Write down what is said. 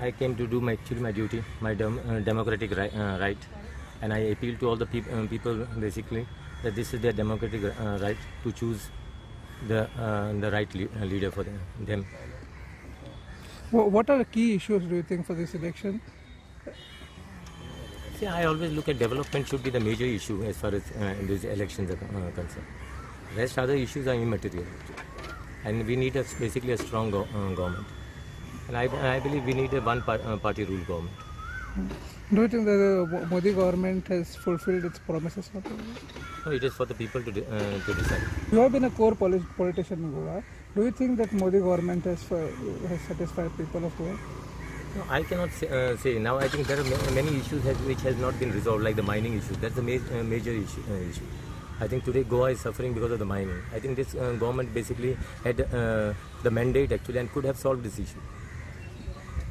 I came to do my duty, my democratic right, and I appeal to all the people basically that this is their democratic right to choose the right leader for them. What are the key issues do you think for this election? See, I always look at development should be the major issue as far as these elections are concerned. Rest other issues are immaterial, and we need basically a strong government. And I believe we need a one-party rule government. Do you think that the Modi government has fulfilled its promises? No, it is for the people to decide. You have been a core politician in Goa. Do you think that Modi government has satisfied people of Goa? No, I cannot say. Now I think there are many issues which has not been resolved, like the mining issue. That's the major issue. I think today Goa is suffering because of the mining. I think this government basically had the mandate actually and could have solved this issue.